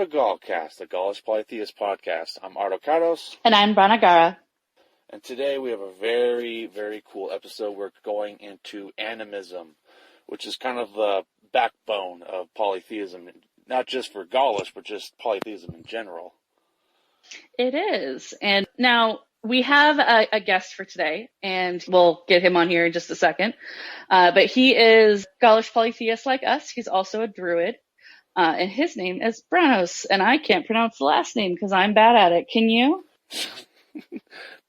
to GaulCast, the Gaulish Polytheist podcast. I'm Artocatos. And I'm Branogara. And today we have a very, very cool episode. We're going into animism, which is kind of the backbone of polytheism, not just for Gaulish, but just polytheism in general. It is. And now we have a guest for today, and we'll get him on here in just a second. But he is Gaulish Polytheist like us. He's also a druid. And his name is Branos, and I can't pronounce the last name because I'm bad at it. Can you?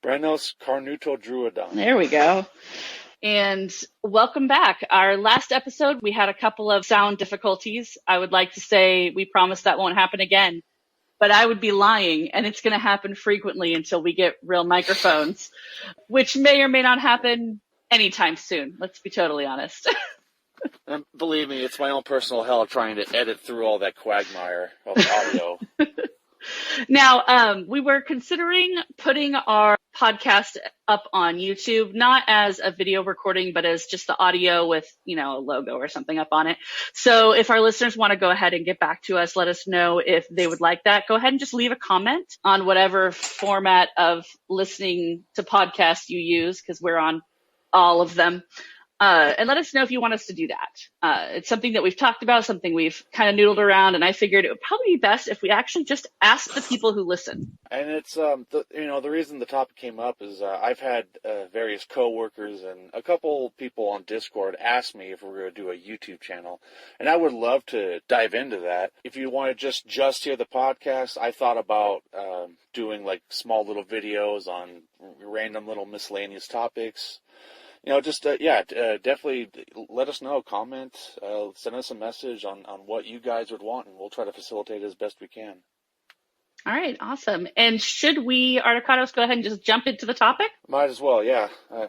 Branos Carnutodruidon. There we go. And welcome back. Our last episode, we had a couple of sound difficulties. I would like to say we promise that won't happen again, but I would be lying, and it's going to happen frequently until we get real microphones, which may or may not happen anytime soon. Let's be totally honest. And believe me, it's my own personal hell trying to edit through all that quagmire of audio. Now, we were considering putting our podcast up on YouTube, not as a video recording, but as just the audio with, a logo or something up on it. So if our listeners want to go ahead and get back to us, let us know if they would like that. Go ahead and just leave a comment on whatever format of listening to podcasts you use, because we're on all of them. And let us know if you want us to do that. It's something that we've talked about, something we've kind of noodled around, and I figured it would probably be best if we actually just ask the people who listen. And it's, the reason the topic came up is I've had various coworkers and a couple people on Discord ask me if we're going to do a YouTube channel, and I would love to dive into that. If you want to just hear the podcast, I thought about doing like small little videos on random little miscellaneous topics. Definitely let us know, comment, send us a message on what you guys would want, and we'll try to facilitate it as best we can. All right, awesome. And should we, Artocatos, go ahead and just jump into the topic? Might as well, yeah. All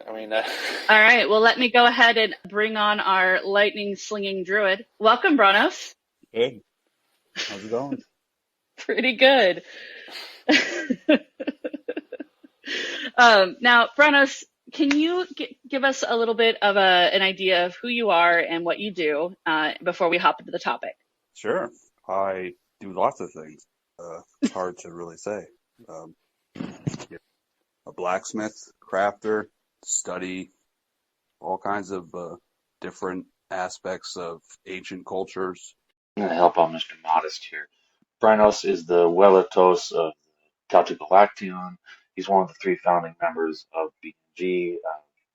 right, well, let me go ahead and bring on our lightning-slinging druid. Welcome, Branos. Hey, how's it going? Pretty good. Now, Branos, can you give us a little bit of an idea of who you are and what you do before we hop into the topic? Sure. I do lots of things. It's hard to really say. A blacksmith, crafter, study all kinds of different aspects of ancient cultures. I'm going to help out Mr. Modest here. Branos is the Weletos of Cultural Appropriation. He's one of the three founding members of BNG,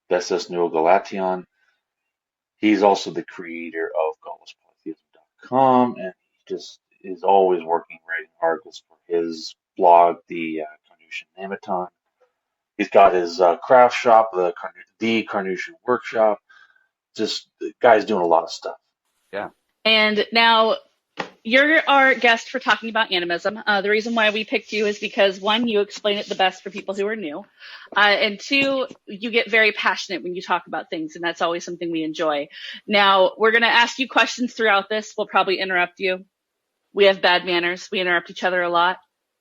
Bessus Neo-Galation. He's also the creator of GaulishPolytheism.com, and he just is always working, writing articles for his blog, the Carnutian Nematon. He's got his craft shop, the Carnutian Workshop. Just, the guy's doing a lot of stuff. Yeah. And now, you're our guest for talking about animism. The reason why we picked you is because, one, you explain it the best for people who are new. And two, you get very passionate when you talk about things, and that's always something we enjoy. Now, we're going to ask you questions throughout this. We'll probably interrupt you. We have bad manners. We interrupt each other a lot.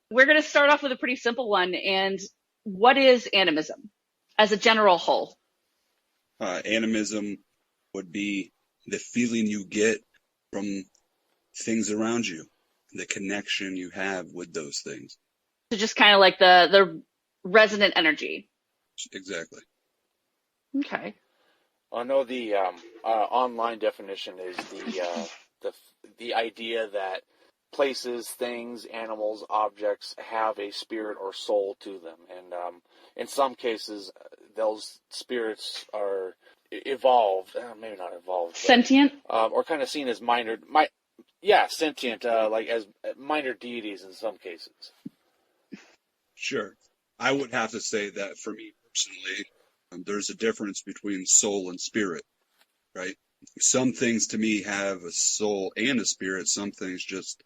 We're going to start off with a pretty simple one. And what is animism as a general whole? Animism would be the feeling you get from things around you, the connection you have with those things. So just kind of like the resonant energy. Exactly. Okay. I know the online definition is the idea that places, things, animals, objects have a spirit or soul to them, and in some cases, those spirits are evolved, maybe not evolved, Sentient, or kind of seen as sentient, like as minor deities in some cases. Sure. I would have to say that for me personally, there's a difference between soul and spirit, right? Some things to me have a soul and a spirit. Some things just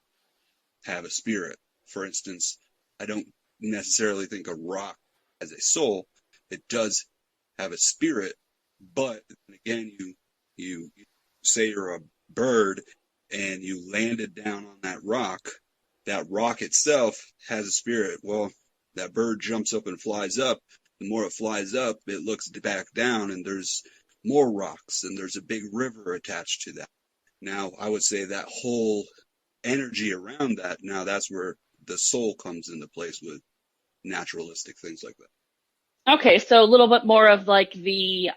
have a spirit. For instance, I don't necessarily think a rock has a soul. It does have a spirit, but again, you say you're a bird and you landed down on that rock itself has a spirit. Well, that bird jumps up and flies up. The more it flies up, it looks back down, and there's more rocks, and there's a big river attached to that. Now, I would say that whole energy around that, now that's where the soul comes into place with naturalistic things like that. Okay, so a little bit more of like the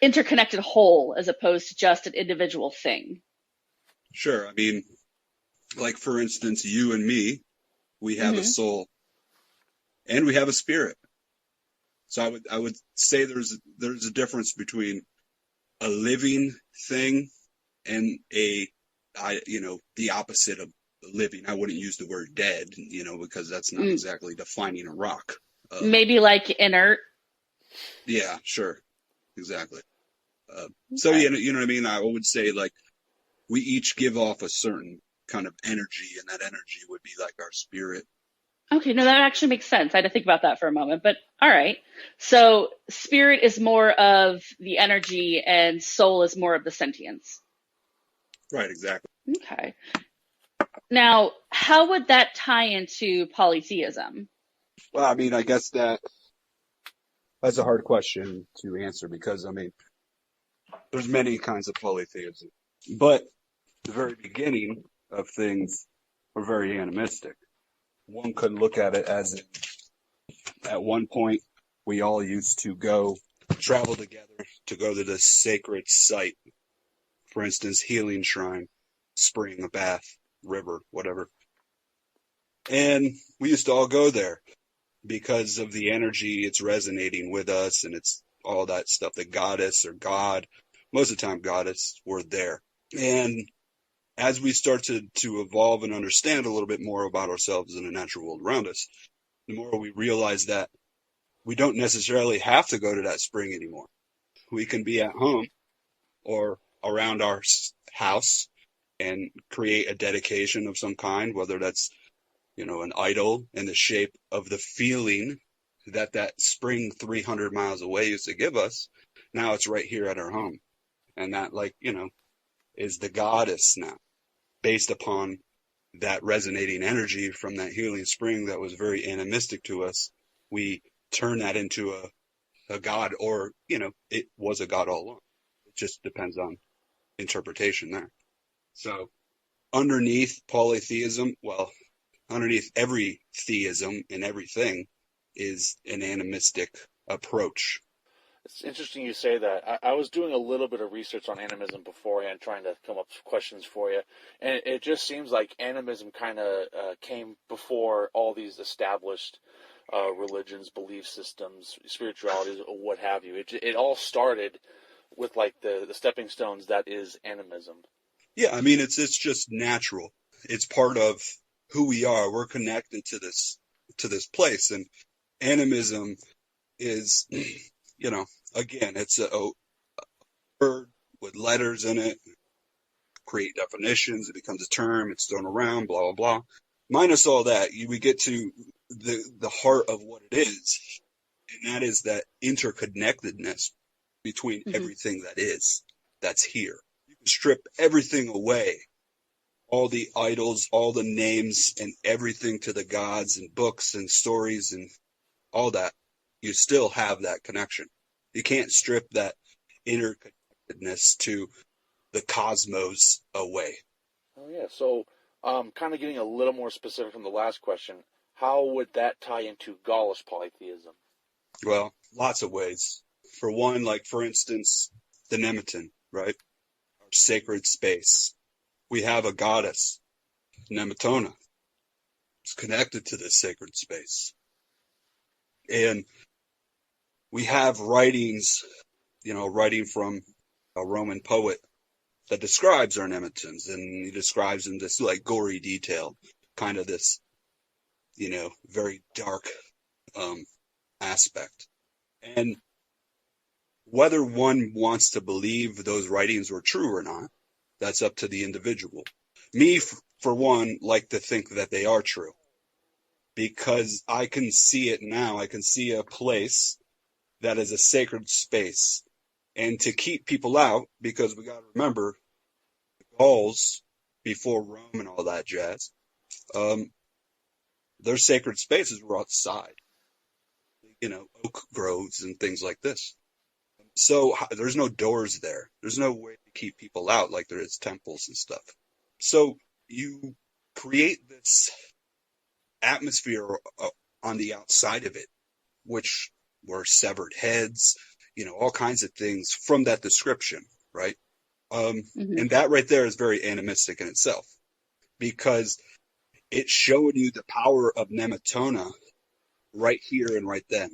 interconnected whole as opposed to just an individual thing. Sure. I mean, like for instance, you and me, we have a Hmm. soul and we have a spirit. So I would say there's a difference between a living thing and the opposite of living. I wouldn't use the word dead, because that's not exactly defining a rock. Maybe like inert. Yeah, sure. Exactly. So, Okay. you know what I mean? I would say like we each give off a certain kind of energy, and that energy would be like our spirit. Okay, no, that actually makes sense. I had to think about that for a moment, but all right. So spirit is more of the energy and soul is more of the sentience. Right, exactly. Okay. Now, how would that tie into polytheism? Well, I mean, I guess that's a hard question to answer because, I mean, there's many kinds of polytheism. But the very beginning of things were very animistic. One could look at it as at one point we all used to travel together to go to this sacred site. For instance, healing shrine, spring, a bath, river, whatever. And we used to all go there because of the energy it's resonating with us, and it's all that stuff. The goddess or God, most of the time goddess, were there. And as we start to evolve and understand a little bit more about ourselves and the natural world around us, the more we realize that we don't necessarily have to go to that spring anymore. We can be at home or around our house and create a dedication of some kind, whether that's, an idol in the shape of the feeling that spring 300 miles away used to give us. Now it's right here at our home. And that, is the goddess now, based upon that resonating energy from that healing spring that was very animistic to us. We turn that into a god, or, it was a god all along. It just depends on interpretation there. So underneath polytheism, underneath every theism and everything is an animistic approach. It's interesting you say that. I was doing a little bit of research on animism beforehand, trying to come up with questions for you, and it just seems like animism kind of came before all these established religions, belief systems, spiritualities, or what have you. It all started with like the stepping stones that is animism. Yeah, I mean, it's just natural. It's part of who we are. We're connected to this place, and animism is, again, it's a word with letters in it, create definitions. It becomes a term. It's thrown around, blah blah blah. Minus all that, we get to the heart of what it is, and that is that interconnectedness between everything that's here. You can strip everything away, all the idols, all the names, and everything to the gods and books and stories and all that. You still have that connection. You can't strip that interconnectedness to the cosmos away. Oh yeah. So, kind of getting a little more specific from the last question, how would that tie into Gaulish polytheism? Well, lots of ways. For one, like for instance, the Nemeton, right? Our sacred space. We have a goddess, Nemetona. It's connected to this sacred space. And we have writings, writing from a Roman poet that describes our Nemetons, and he describes in this like gory detail, kind of this, very dark aspect. And whether one wants to believe those writings were true or not, that's up to the individual. Me, for one, like to think that they are true, because I can see it now. I can see a place that is a sacred space. And to keep people out, because we got to remember, the Gauls, before Rome and all that jazz, their sacred spaces were outside, oak groves and things like this. So there's no doors there. There's no way to keep people out like there is temples and stuff. So you create this atmosphere on the outside of it, which were severed heads, all kinds of things from that description, right? And that right there is very animistic in itself, because it showed you the power of Nemetona right here and right then,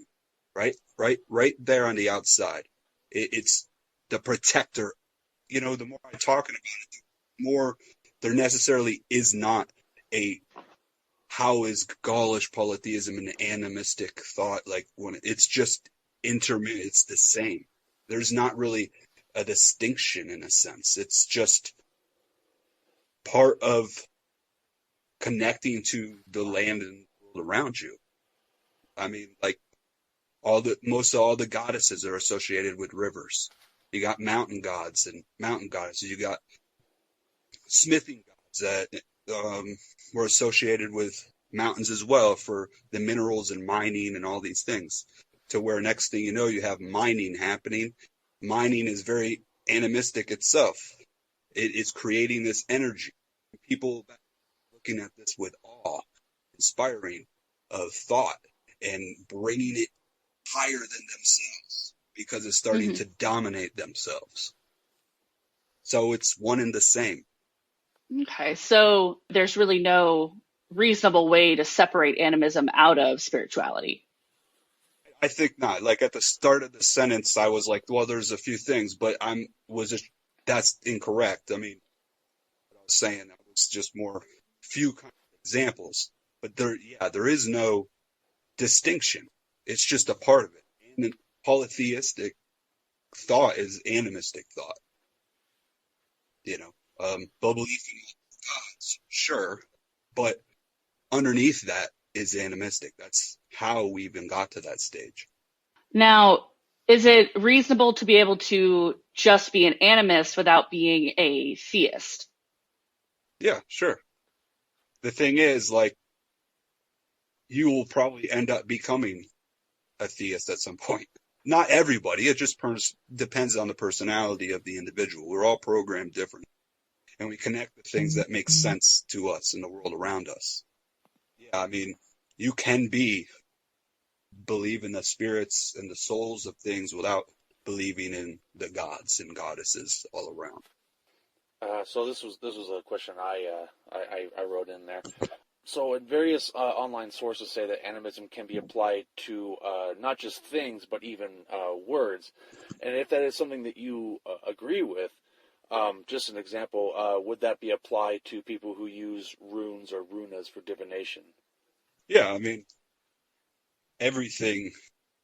right there on the outside. It's the protector. The more I talk about it, the more there necessarily is not a how is Gaulish polytheism an animistic thought, like when it's just intermittent, it's the same. There's not really a distinction in a sense. It's just part of connecting to the land and world around you. I mean, like most of all the goddesses are associated with rivers. You got mountain gods and mountain goddesses. You got smithing gods that were associated with mountains as well for the minerals and mining and all these things. To where next thing you know, you have mining happening. Mining is very animistic itself. It is creating this energy. People looking at this with awe, inspiring of thought, and bringing it higher than themselves because it's starting to dominate themselves. So it's one and the same. Okay, so there's really no reasonable way to separate animism out of spirituality. I think not. Like at the start of the sentence, I was like, well, there's a few things, but that's incorrect. I mean, what I was saying, that was just more few kind of examples, but there is no distinction. It's just a part of it. And polytheistic thought is animistic thought. Belief in gods, sure, but underneath that is animistic. That's how we even got to that stage. Now, is it reasonable to be able to just be an animist without being a theist? Yeah, sure. The thing is, like, you will probably end up becoming a theist at some point. Not everybody. It just depends on the personality of the individual. We're all programmed different, and we connect with things that make sense to us in the world around us. Yeah, I mean, you can believe in the spirits and the souls of things without believing in the gods and goddesses all around. So this was a question I wrote in there. So various online sources say that animism can be applied to not just things, but even words. And if that is something that you agree with, just an example, would that be applied to people who use runes or runas for divination? Yeah, I mean, everything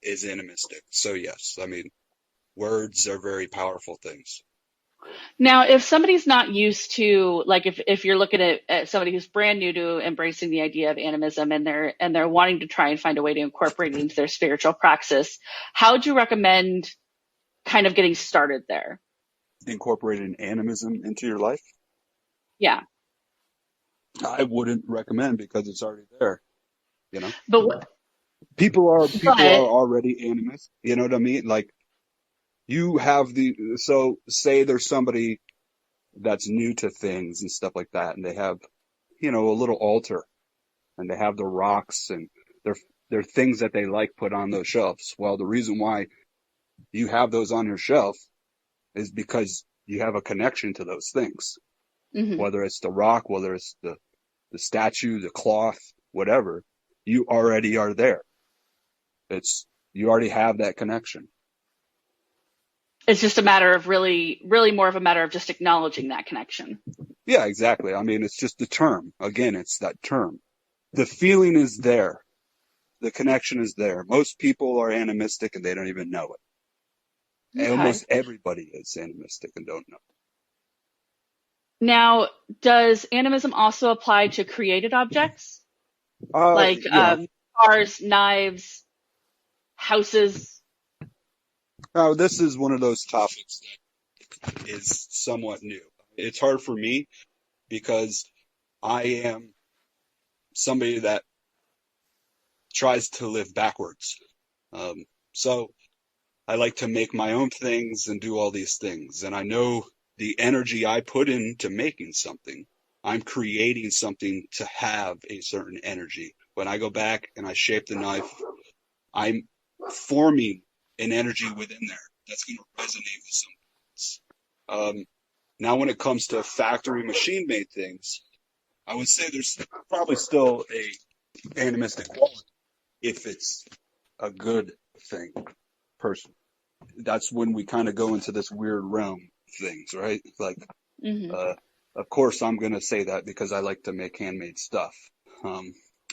is animistic. So yes, I mean, words are very powerful things. Now, if somebody's not used to, like, if you're looking at somebody who's brand new to embracing the idea of animism and they're wanting to try and find a way to incorporate it into their spiritual praxis, how would you recommend kind of getting started there? Incorporating animism into your life? Yeah. I wouldn't recommend because it's already there. But people are already animist. You know what I mean? Like, you have so say there's somebody that's new to things and stuff like that, and they have, a little altar, and they have the rocks and they're things that they like put on those shelves. Well, the reason why you have those on your shelf is because you have a connection to those things. Whether it's the rock, whether it's the statue, the cloth, whatever, you already are there. You already have that connection. It's just a matter of really, really more of a matter of just acknowledging that connection. Yeah, exactly. I mean, it's just the term. Again, it's that term. The feeling is there. The connection is there. Most people are animistic and they don't even know it. Okay. Almost everybody is animistic and don't know. Now, does animism also apply to created objects? Like cars, knives, houses? Now, this is one of those topics that is somewhat new. It's hard for me because I am somebody that tries to live backwards. So I like to make my own things and do all these things. And I know the energy I put into making something I'm creating something to have a certain energy. When I go back and I shape the knife, I'm forming an energy within there that's going to resonate with someone else. Now, when it comes to factory machine-made things, I would say there's probably still a animistic quality if it's a good thing, personally. That's when we kind of go into this weird realm of things, right? Like, of course, I'm going to say that because I like to make handmade stuff.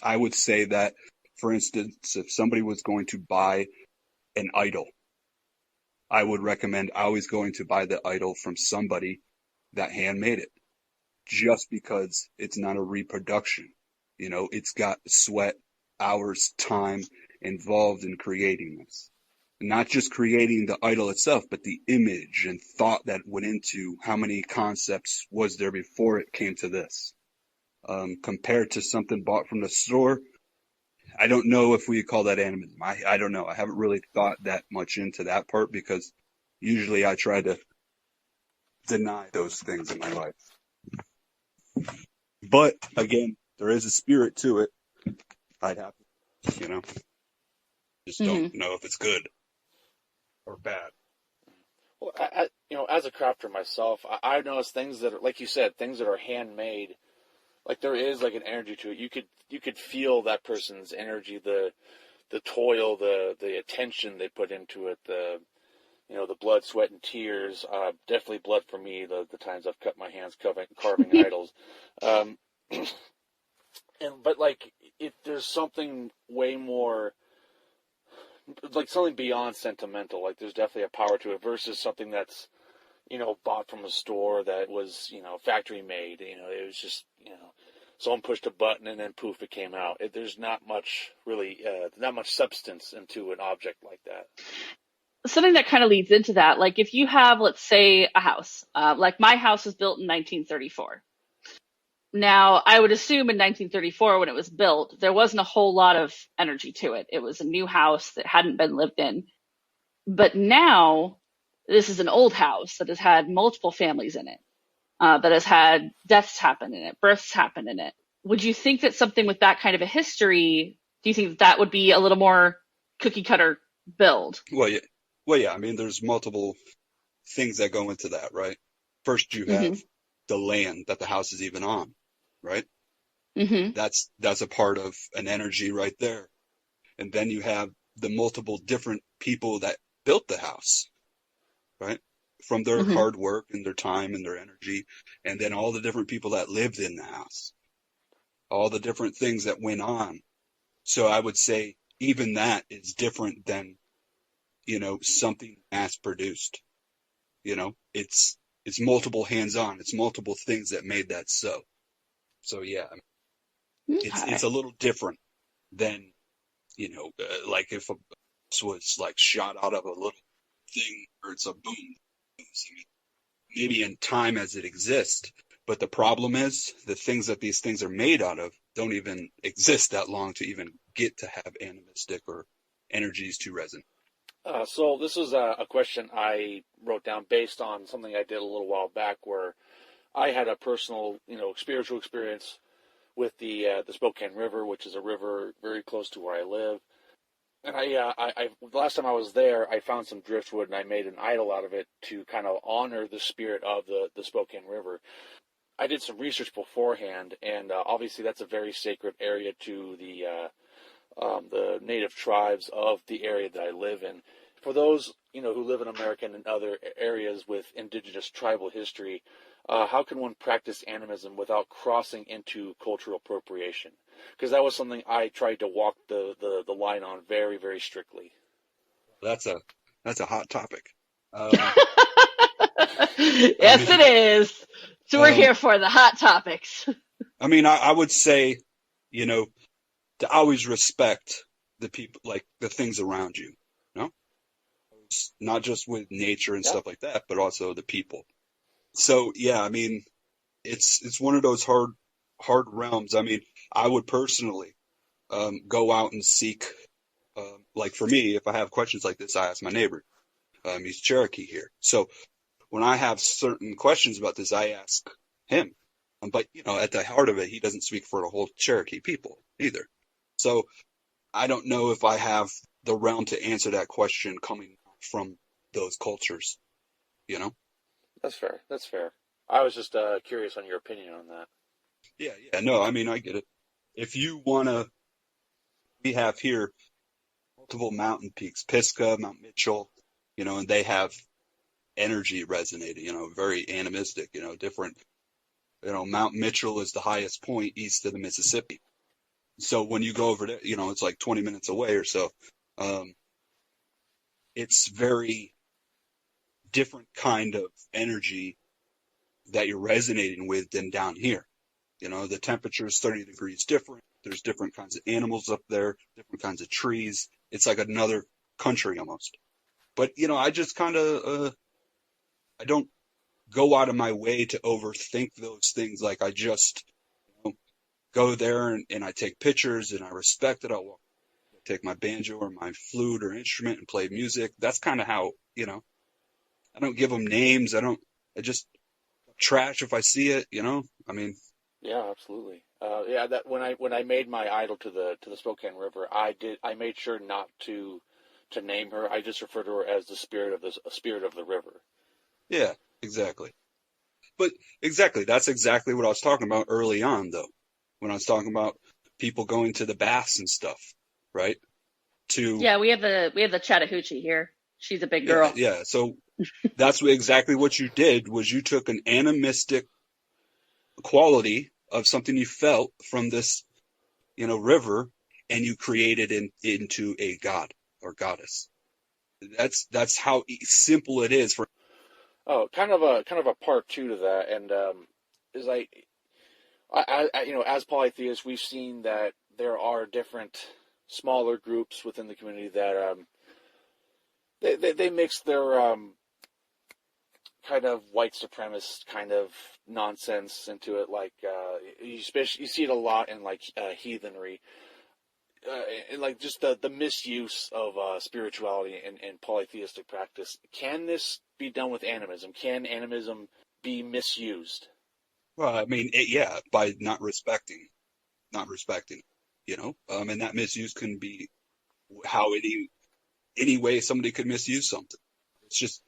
I would say that, for instance, if somebody was going to buy an idol, I would recommend always going to buy the idol from somebody that handmade it, just because it's not a reproduction. You know, it's got sweat, hours, time involved in creating this. Not just creating the idol itself, but the image and thought that went into how many concepts was there before it came to this. Compared to something bought from the store, I don't know if we call that animism. I don't know. I haven't really thought that much into that part because usually I try to deny those things in my life. But again, there is a spirit to it. I'd have to, just don't know if it's good or bad. Well, as a crafter myself, I noticed things that are, like you said, things that are handmade. Like there is like an energy to it. You could feel that person's energy, the toil, the attention they put into it, the blood, sweat, and tears. Definitely blood for me. The times I've cut my hands carving idols. But like there's something way more, like something beyond sentimental. Like there's definitely a power to it versus something that's bought from a store that was factory made. It was just someone pushed a button and then poof, it came out. There's not much really, not much substance into an object like that. Something that kind of leads into that, like if you have, let's say, a house, like my house was built in 1934. Now, I would assume in 1934, when it was built, there wasn't a whole lot of energy to it. It was a new house that hadn't been lived in. But now, this is an old house that has had multiple families in it, that has had deaths happen in it, births happen in it. Would you think that something with that kind of a history, do you think that would be a little more cookie cutter build? Well, yeah. I mean, there's multiple things that go into that, right? First, you have the land that the house is even on, right? That's a part of an energy right there. And then you have the multiple different people that built the house, right? From their hard work and their time and their energy, and then all the different people that lived in the house, all the different things that went on. So I would say even that is different than, something mass produced. It's multiple hands-on. It's multiple things that made that so. So yeah, it's a little different than, like if a house was like shot out of a little thing or it's a boom. I mean, maybe in time as it exists, but the problem is the things that these things are made out of don't even exist that long to even get to have animistic or energies to resonate. So this is a question I wrote down based on something I did a little while back where I had a personal, spiritual experience with the Spokane River, which is a river very close to where I live. And I the last time I was there, I found some driftwood and I made an idol out of it to kind of honor the spirit of the Spokane River. I did some research beforehand, and obviously that's a very sacred area to the native tribes of the area that I live in. For those who live in America and in other areas with indigenous tribal history, how can one practice animism without crossing into cultural appropriation? Because that was something I tried to walk the line on very, very strictly. That's a hot topic. Yes, it is. So we're here for the hot topics. I mean, I would say, to always respect the people, like the things around you, not just with nature and stuff like that, but also the people. So yeah, I mean, it's one of those hard realms. I mean, I would personally go out and seek, like for me, if I have questions like this, I ask my neighbor. He's Cherokee here. So when I have certain questions about this, I ask him. But, at the heart of it, he doesn't speak for the whole Cherokee people either. So I don't know if I have the realm to answer that question coming from those cultures, you know? That's fair. That's fair. I was just curious on your opinion on that. Yeah, no, I mean, I get it. If you want to, we have here multiple mountain peaks, Pisgah, Mount Mitchell, and they have energy resonating, very animistic, different. Mount Mitchell is the highest point east of the Mississippi. So when you go over there, it's like 20 minutes away or so. It's very different kind of energy that you're resonating with than down here. The temperature is 30 degrees different. There's different kinds of animals up there, different kinds of trees. It's like another country almost. But, I just kind of, I don't go out of my way to overthink those things. Like I just go there and I take pictures and I respect it. I'll take my banjo or my flute or instrument and play music. That's kind of how, I don't give them names. I just trash if I see it, I mean. Yeah, absolutely. That when I made my idol to the Spokane River, I made sure not to name her. I just refer to her as the spirit of the river. Yeah, exactly. But exactly, that's exactly what I was talking about early on, though, when I was talking about people going to the baths and stuff, right? Yeah, we have the Chattahoochee here. She's a big girl. Yeah. So that's exactly what you did, was you took an animistic quality of something you felt from this, river, and you created into a god or goddess. That's how simple it is for. Oh, kind of a part two to that, and is like, as polytheists, we've seen that there are different smaller groups within the community that they mix their kind of white supremacist kind of nonsense into it. Like you see it a lot in like heathenry. And like just the misuse of spirituality and polytheistic practice. Can this be done with animism? Can animism be misused? Well, I mean, by not respecting, and that misuse can be how any way somebody could misuse something. It's just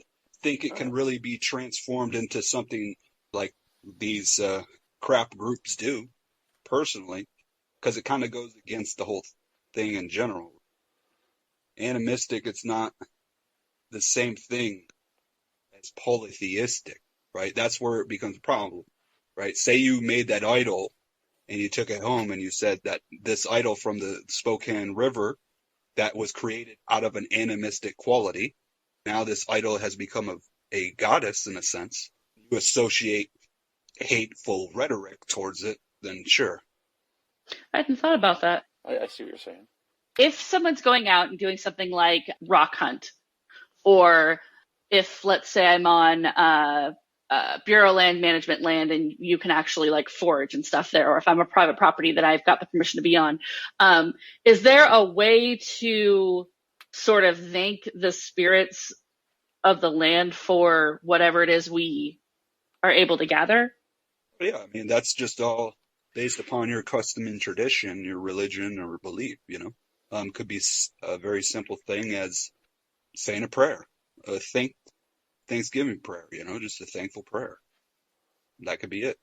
think it can really be transformed into something like these crap groups do, personally, because it kind of goes against the whole thing in general. Animistic, it's not the same thing as polytheistic, right? That's where it becomes a problem, right? Say you made that idol and you took it home and you said that this idol from the Spokane River that was created out of an animistic quality, now this idol has become a goddess in a sense. You associate hateful rhetoric towards it, then sure. I hadn't thought about that. I see what you're saying. If someone's going out and doing something like rock hunt, or if, let's say, I'm on Bureau land management land and you can actually like forage and stuff there, or if I'm a private property that I've got the permission to be on, is there a way to sort of thank the spirits of the land for whatever it is we are able to gather? Yeah, I mean, that's just all based upon your custom and tradition, your religion or belief, Could be a very simple thing as saying a prayer, a Thanksgiving prayer, just a thankful prayer. That could be it.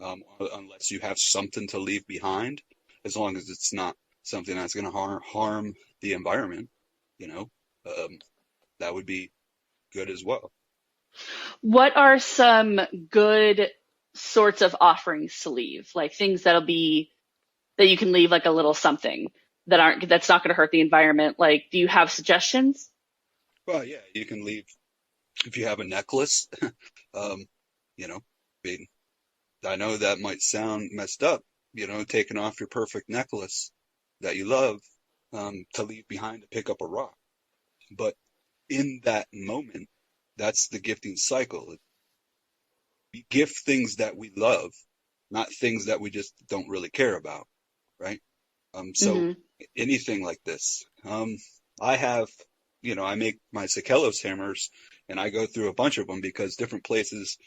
Unless you have something to leave behind, as long as it's not something that's going to harm the environment, that would be good as well. What are some good sorts of offerings to leave? Like things that you can leave like a little something that's not going to hurt the environment. Like, do you have suggestions? Well, yeah, you can leave, if you have a necklace, I know that might sound messed up, taking off your perfect necklace that you love, to leave behind to pick up a rock. But in that moment, that's the gifting cycle. We gift things that we love, not things that we just don't really care about, right? So anything like this. I have, I make my Sakelos hammers, and I go through a bunch of them because different places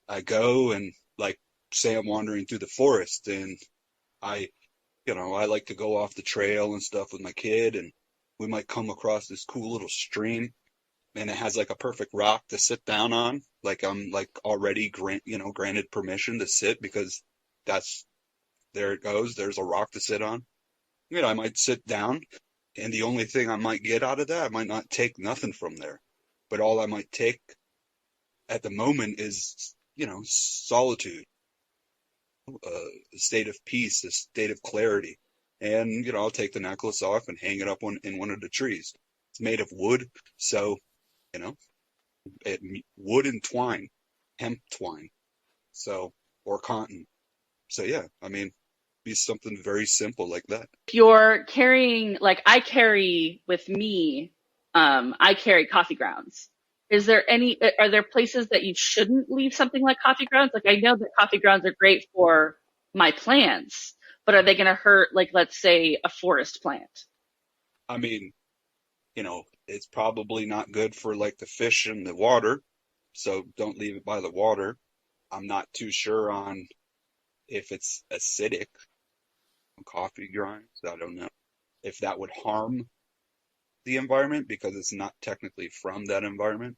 I go, and like say I'm wandering through the forest and I like to go off the trail and stuff with my kid, and we might come across this cool little stream, and it has like a perfect rock to sit down on. Like I'm like already granted permission to sit because there it goes. There's a rock to sit on. I might sit down, and the only thing I might get out of that, I might not take nothing from there, but all I might take at the moment is, solitude, a state of peace, a state of clarity. And, I'll take the necklace off and hang it up in one of the trees. It's made of wood, so, wood and twine, hemp twine, so, or cotton. So, yeah, be something very simple like that. If you're carrying, like I carry with me, I carry coffee grounds. Are there places that you shouldn't leave something like coffee grounds? Like I know that coffee grounds are great for my plants, but are they going to hurt, like, let's say a forest plant? It's probably not good for like the fish in the water, so don't leave it by the water. I'm not too sure on if it's acidic, coffee grinds. I don't know if that would harm the environment because it's not technically from that environment.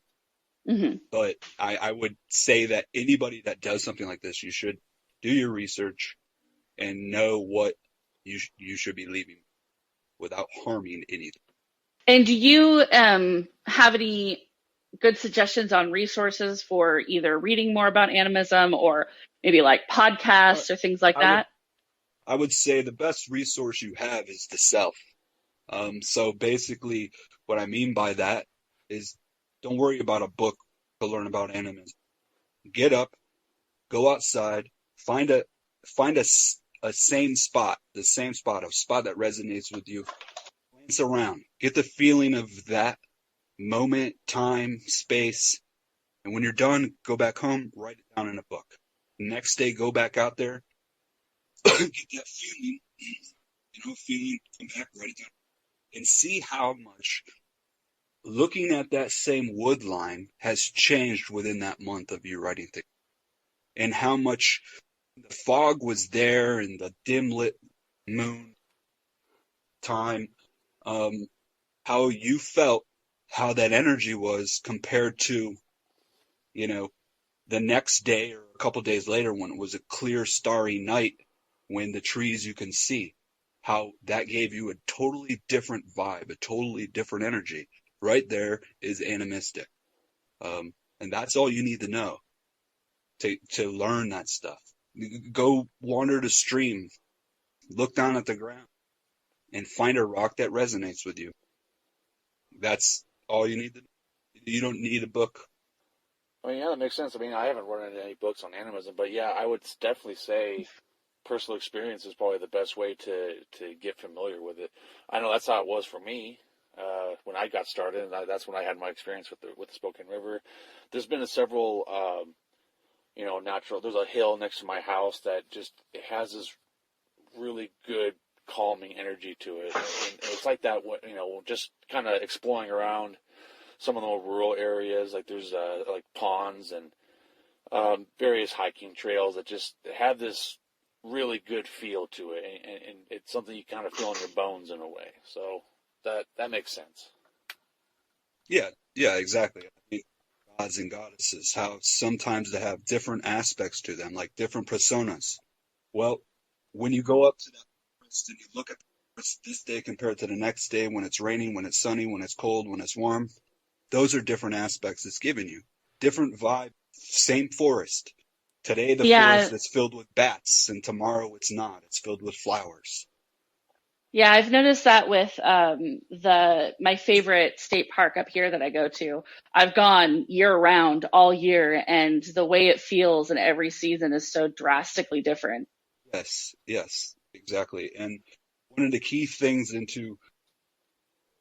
Mm-hmm. But I would say that anybody that does something like this, you should do your research and know what you should be leaving without harming anything. And do you have any good suggestions on resources for either reading more about animism or maybe like podcasts or things like that? I would say the best resource you have is the self. So basically what I mean by that is don't worry about a book to learn about animism. Get up, go outside, find a same spot, a spot that resonates with you. Glance around, get the feeling of that moment, time, space, and when you're done, go back home, write it down in a book. Next day, go back out there, get that feeling, come back, write it down, and see how much looking at that same wood line has changed within that month of you writing things, and how much the fog was there and the dim lit moon time, how you felt, how that energy was compared to, the next day or a couple days later when it was a clear starry night when the trees you can see, how that gave you a totally different vibe, a totally different energy. Right there is animistic. And that's all you need to know to learn that stuff. Go wander the stream, look down at the ground, and find a rock that resonates with you. That's all you need to know. You don't need a book. Yeah, that makes sense. I haven't run into any books on animism, but yeah, I would definitely say personal experience is probably the best way to get familiar with it. I know that's how it was for me when I got started, and that's when I had my experience with the Spokane River. There's been several, natural. There's a hill next to my house that it has this really good calming energy to it, and it's like that. Just kind of exploring around some of the more rural areas, like there's like ponds and various hiking trails that just have this really good feel to it, and it's something you kind of feel in your bones in a way. So that makes sense. Yeah, exactly. Gods and goddesses, how sometimes they have different aspects to them, like different personas. Well, when you go up to that forest and you look at this day compared to the next day, when it's raining, when it's sunny, when it's cold, when it's warm, those are different aspects it's giving you. Different vibe, same forest. Today the forest is filled with bats, and tomorrow it's not. It's filled with flowers. Yeah, I've noticed that with my favorite state park up here that I go to. I've gone year round all year, and the way it feels in every season is so drastically different. Yes, exactly. And one of the key things into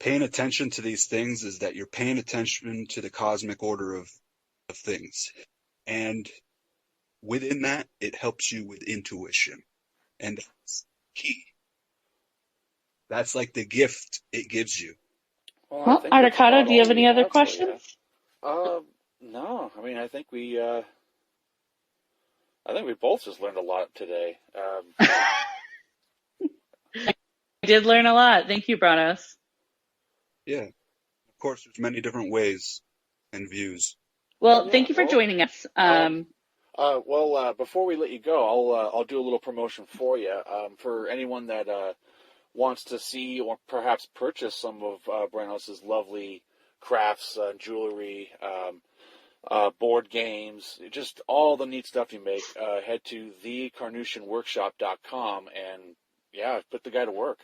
paying attention to these things is that you're paying attention to the cosmic order of things. And within that, it helps you with intuition. And that's key. That's like the gift it gives you. Well, Artocato, do you have any other questions? No. I think we I think we both just learned a lot today. I did learn a lot. Thank you, Branos. Yeah. Of course, there's many different ways and views. Well, Yeah, thank you for joining us. Before we let you go, I'll do a little promotion for you. For anyone that wants to see or perhaps purchase some of Branos' lovely crafts, jewelry, board games, just all the neat stuff you make, head to thecarnutionworkshop.com and, yeah, put the guy to work.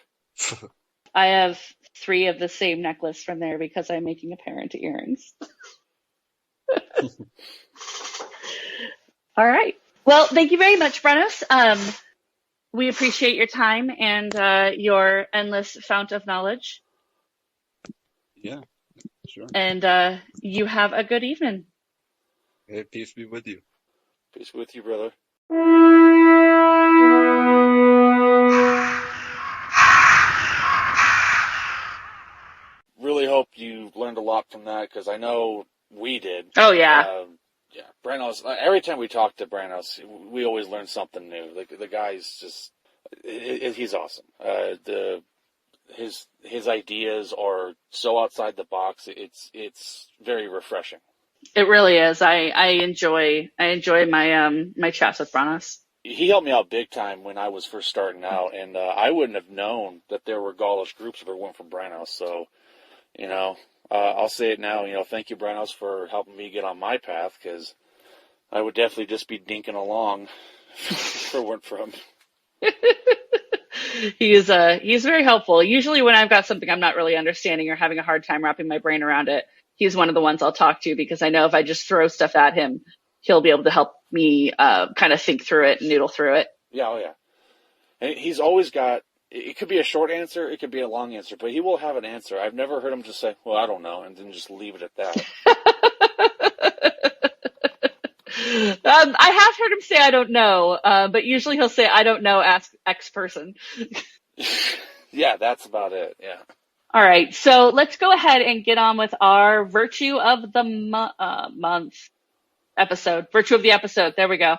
I have 3 of the same necklace from there because I'm making a pair into earrings. All right. Well, thank you very much, Branos. We appreciate your time and your endless fount of knowledge. Yeah, sure. And you have a good evening. Hey, peace be with you. Peace with you, brother. Really hope you learned a lot from that, because I know we did. Oh, yeah. Yeah, Branos, every time we talk to Branos, we always learn something new. The guy's just, he's awesome. His ideas are so outside the box. It's very refreshing. It really is. I enjoy my my chats with Branos. He helped me out big time when I was first starting out, and I wouldn't have known that there were Gaulish groups if it weren't for Branos. So, I'll say it now. Thank you, Branos, for helping me get on my path, because I would definitely just be dinking along if it weren't for him. He's very helpful. Usually when I've got something I'm not really understanding or having a hard time wrapping my brain around it, he's one of the ones I'll talk to, because I know if I just throw stuff at him, he'll be able to help me kind of think through it and noodle through it. Yeah, oh yeah. And he's always got, it could be a short answer, it could be a long answer, but he will have an answer. I've never heard him just say, well, I don't know, and then just leave it at that. I have heard him say, I don't know, but usually he'll say, I don't know, ask X person. Yeah, that's about it, yeah. All right, so let's go ahead and get on with our Virtue of the Month episode. Virtue of the episode, there we go.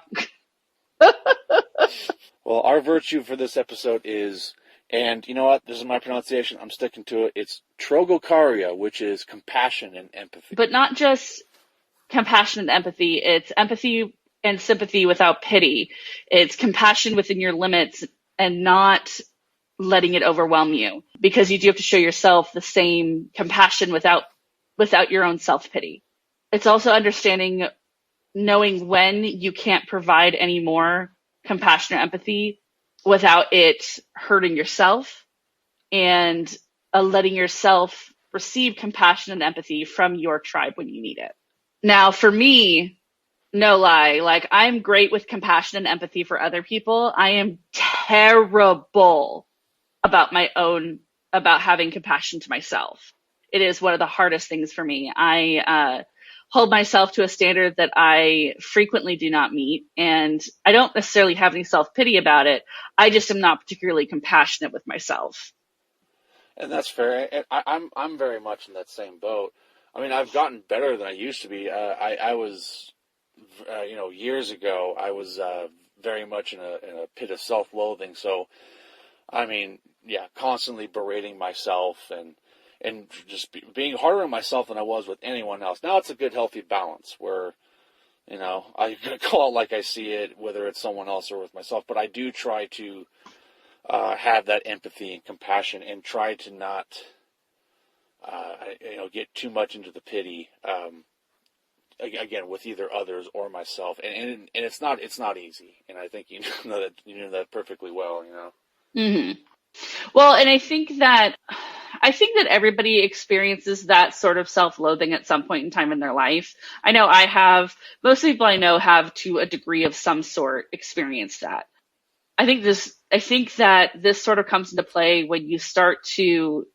Well, our virtue for this episode is, and you know what, this is my pronunciation, I'm sticking to it, it's trogokaria, which is compassion and empathy. But not just compassion and empathy, it's empathy and sympathy without pity. It's compassion within your limits and not letting it overwhelm you, because you do have to show yourself the same compassion without your own self-pity. It's also understanding, knowing when you can't provide any more compassion or empathy without it hurting yourself, and letting yourself receive compassion and empathy from your tribe when you need it. Now, for me, no lie, like, I'm great with compassion and empathy for other people. I am terrible about having compassion to myself. It is one of the hardest things for me. I hold myself to a standard that I frequently do not meet, and I don't necessarily have any self-pity about it. I just am not particularly compassionate with myself. And that's fair. And I'm very much in that same boat. I mean, I've gotten better than I used to be. I was, years ago, I was very much in a pit of self-loathing. So, I mean, yeah, constantly berating myself and just being harder on myself than I was with anyone else. Now it's a good, healthy balance where, I call it like I see it, whether it's someone else or with myself. But I do try to have that empathy and compassion, and try to not, get too much into the pity. Again, with either others or myself, and it's not easy. And I think you know that perfectly well. Mm-hmm. Well, and I think that everybody experiences that sort of self-loathing at some point in time in their life. I know I have. Most people I know have, to a degree of some sort, experienced that. I think that this sort of comes into play when you start to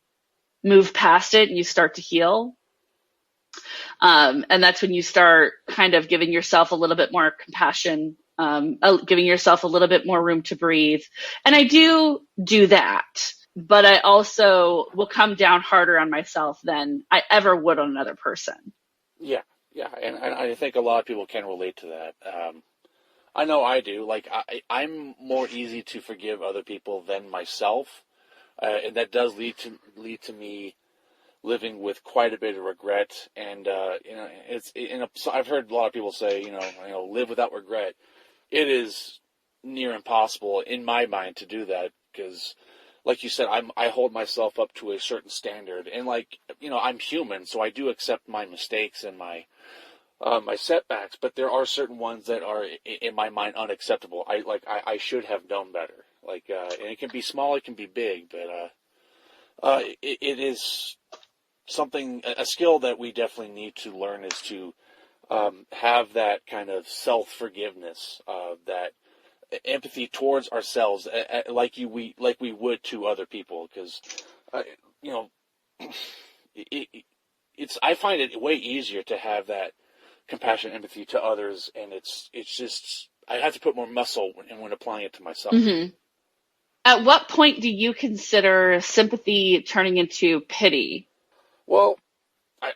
move past it and you start to heal. And that's when you start kind of giving yourself a little bit more compassion, giving yourself a little bit more room to breathe. And I do that, but I also will come down harder on myself than I ever would on another person. Yeah. And I think a lot of people can relate to that. I know I do. Like I'm more easy to forgive other people than myself, and that does lead to me living with quite a bit of regret. And so I've heard a lot of people say, live without regret. It is near impossible in my mind to do that because, like you said, I hold myself up to a certain standard, and I'm human, so I do accept my mistakes and my setbacks, but there are certain ones that are in my mind unacceptable. I should have known better. And it can be small, it can be big, but it is something, a skill that we definitely need to learn is to have that kind of self-forgiveness, that empathy towards ourselves, like we would to other people, because I find it way easier to have that compassion, empathy to others, and it's just I have to put more muscle when applying it to myself. Mm-hmm. At what point do you consider sympathy turning into pity? Well,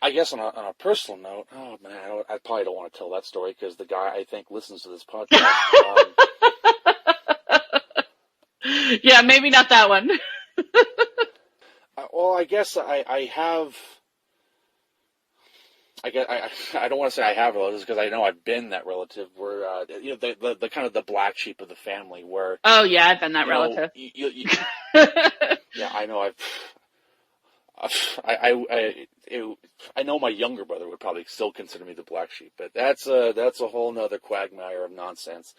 I guess on a personal note, oh man, I probably don't want to tell that story because the guy I think listens to this podcast. Yeah, maybe not that one. Well, I guess I have. I don't want to say I have relatives because I know I've been that relative where the kind of the black sheep of the family where. Oh yeah, I've been that relative. Yeah, I know. I know my younger brother would probably still consider me the black sheep, but that's a whole nother quagmire of nonsense.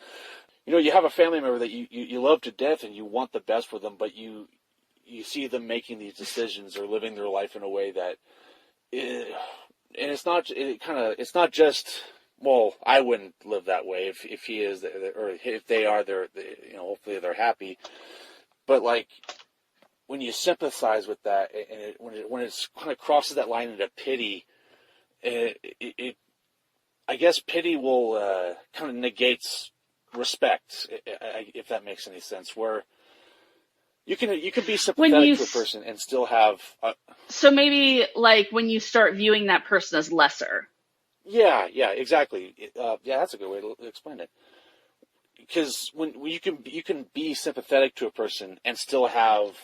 You have a family member that you love to death and you want the best for them, but you see them making these decisions or living their life in a way that, and it's not just, well, I wouldn't live that way if he is, or if they are, hopefully they're happy, but when you sympathize with that, and when it kind of crosses that line into pity, I guess pity will kind of negates respect, if that makes any sense. Where you can be sympathetic to a person and still have. So maybe when you start viewing that person as lesser. Yeah, exactly. Yeah, that's a good way to explain it. Because when you can be sympathetic to a person and still have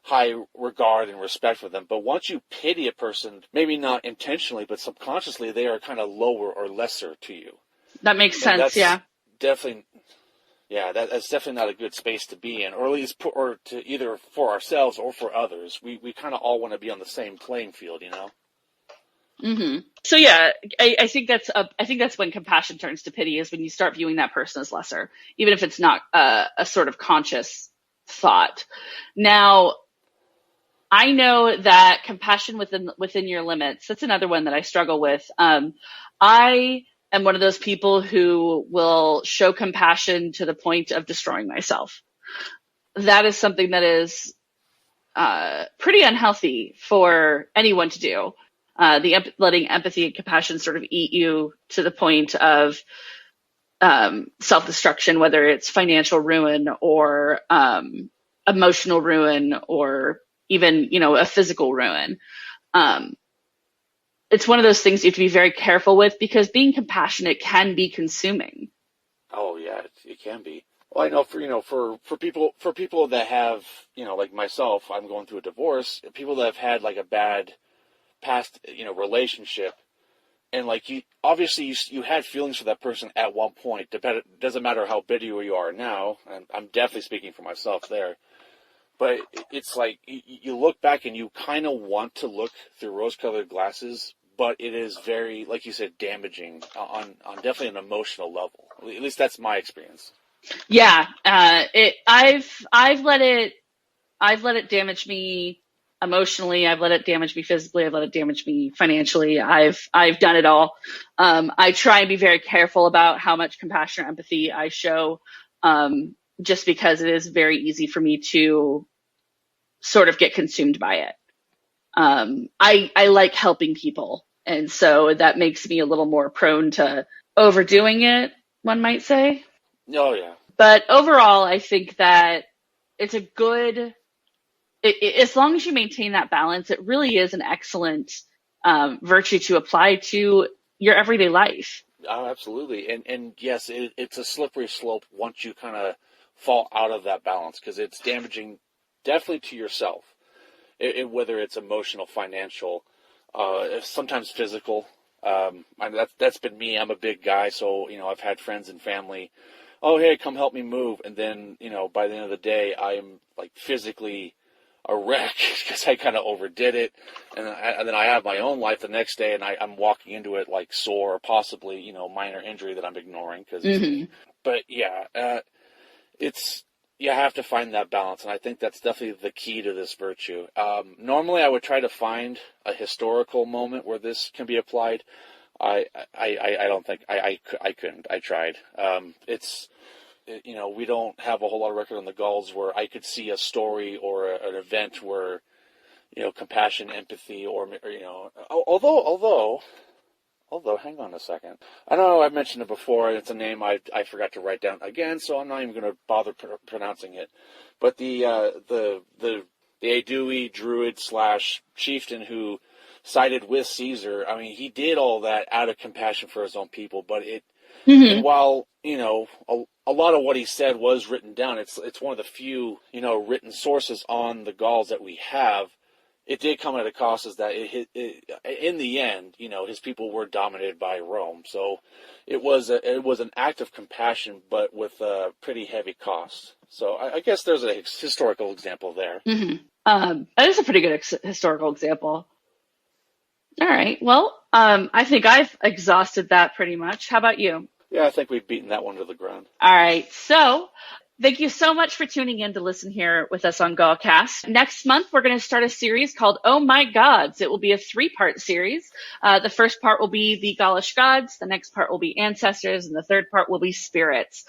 high regard and respect for them, but once you pity a person, maybe not intentionally, but subconsciously, they are kind of lower or lesser to you. That makes sense. Yeah. Definitely. Yeah, that's definitely not a good space to be in, or at least, or to either for ourselves or for others. We kind of all want to be on the same playing field, Mm-hmm. So yeah, I think that's when compassion turns to pity, is when you start viewing that person as lesser, even if it's not a sort of conscious thought. Now, I know that compassion within your limits, that's another one that I struggle with. I am one of those people who will show compassion to the point of destroying myself. That is something that is pretty unhealthy for anyone to do. Letting empathy and compassion sort of eat you to the point of self-destruction, whether it's financial ruin or emotional ruin or even, a physical ruin. It's one of those things you have to be very careful with, because being compassionate can be consuming. Oh yeah, it can be. Well, I know for people that have, like myself, I'm going through a divorce. People that have had a bad past, relationship, and you had feelings for that person at one point. It doesn't matter how bitter you are now, and I'm definitely speaking for myself there. But it's you look back and you kind of want to look through rose-colored glasses, but it is very, like you said, damaging on definitely an emotional level. At least that's my experience. Yeah, I've let it damage me emotionally. I've let it damage me physically. I've let it damage me financially. I've done it all. I try and be very careful about how much compassion or empathy I show, just because it is very easy for me to sort of get consumed by it. I like helping people, and so that makes me a little more prone to overdoing it, one might say. Oh yeah. But overall, I think that it's a good, as long as you maintain that balance, it really is an excellent virtue to apply to your everyday life. Oh, absolutely. And yes, it's a slippery slope once you kind of fall out of that balance, because it's damaging definitely to yourself, whether it's emotional, financial, sometimes physical. That's been me. I'm a big guy, so, I've had friends and family, oh, hey, come help me move. And then, by the end of the day, I'm like physically a wreck because I kind of overdid it. And then I have my own life the next day, and I'm walking into it like sore, or possibly, minor injury that I'm ignoring because it's me. But yeah, you have to find that balance. And I think that's definitely the key to this virtue. Normally I would try to find a historical moment where this can be applied. I don't think I couldn't. I tried. We don't have a whole lot of record on the Gauls where I could see a story or an event where, compassion, empathy, or although, hang on a second. I know I've mentioned it before, and it's a name I forgot to write down again, so I'm not even going to bother pronouncing it. But the Aedui druid / chieftain who sided with Caesar, I mean, he did all that out of compassion for his own people, but and while, a lot of what he said was written down, it's one of the few, written sources on the Gauls that we have. It did come at a cost, is that in the end, his people were dominated by Rome. So it was an act of compassion, but with a pretty heavy cost. So I guess there's a historical example there. That is a pretty good historical example. All right. Well, I think I've exhausted that pretty much. How about you? Yeah, I think we've beaten that one to the ground. All right. So thank you so much for tuning in to listen here with us on GaulCast. Next month, we're going to start a series called Oh My Gods. It will be a 3-part series. The first part will be the Gaulish gods. The next part will be ancestors. And the third part will be spirits.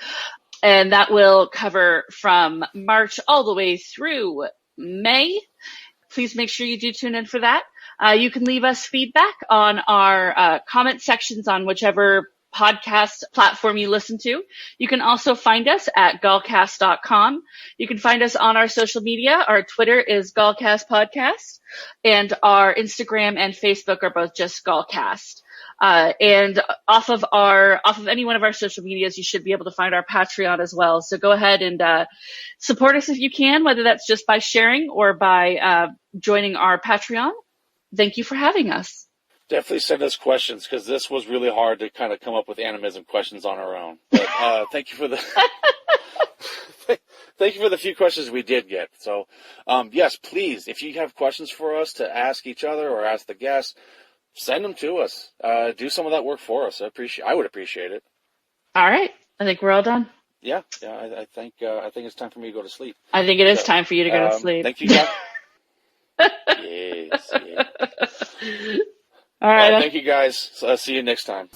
And that will cover from March all the way through May. Please make sure you do tune in for that. You can leave us feedback on our comment sections on whichever podcast platform you listen to. You can also find us at GaulCast.com. You can find us on our social media. Our Twitter is GaulCast Podcast, and our Instagram and Facebook are both just GaulCast. And off of any one of our social medias, you should be able to find our Patreon as well. So go ahead and support us if you can, whether that's just by sharing or by joining our Patreon. Thank you for having us. Definitely send us questions, because this was really hard to kind of come up with animism questions on our own. But thank you for the thank you for the few questions we did get. So yes, please, if you have questions for us to ask each other or ask the guests, send them to us. Do some of that work for us. I would appreciate it. All right, I think we're all done. Yeah. I think it's time for me to go to sleep. I think it is time for you to go to sleep. Thank you, guys. Yes. All right. Thank you, guys. See you next time.